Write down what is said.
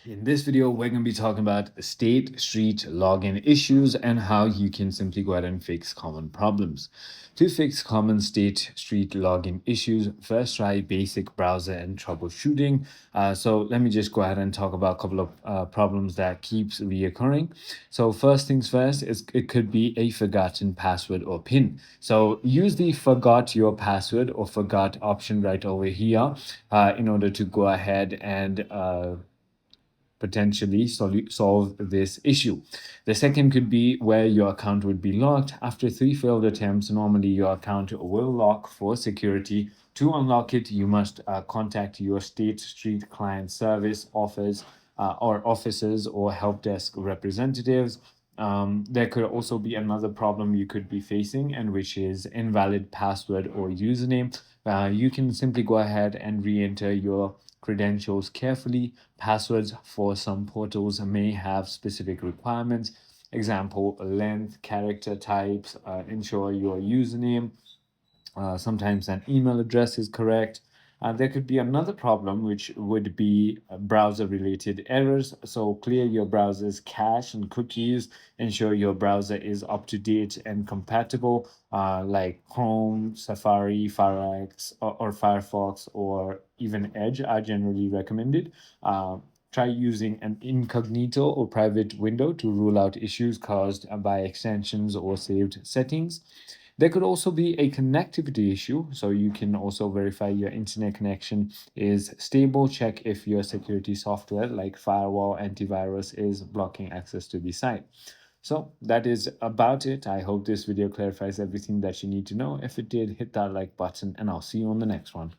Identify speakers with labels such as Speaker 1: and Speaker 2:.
Speaker 1: In this video, we're going to be talking about State Street login issues and how you can simply go ahead and fix common problems. To fix common State Street login issues, first try basic browser and troubleshooting. So let me just go ahead and talk about a couple of problems that keeps reoccurring. So first things first, it could be a forgotten password or PIN. So use the forgot your password or forgot option right over here in order to go ahead and potentially solve this issue. The second could be where your account would be locked. After 3 failed attempts, normally your account will lock for security. To unlock it, you must contact your State Street client service office or offices or help desk representatives. There could also be another problem you could be facing, and which is invalid password or username. You can simply go ahead and re-enter your credentials carefully. Passwords for some portals may have specific requirements. Example, length, character types, ensure your username. Sometimes an email address is correct. There could be another problem, which would be browser related errors. So clear your browser's cache and cookies, ensure your browser is up to date and compatible, like Chrome, Safari, or Firefox, or even Edge are generally recommended. Try using an incognito or private window to rule out issues caused by extensions or saved settings. There could also be a connectivity issue, so you can also verify your internet connection is stable. Check if your security software like firewall, antivirus is blocking access to the site. So that is about it. I hope this video clarifies everything that you need to know. If it did, hit that like button and I'll see you on the next one.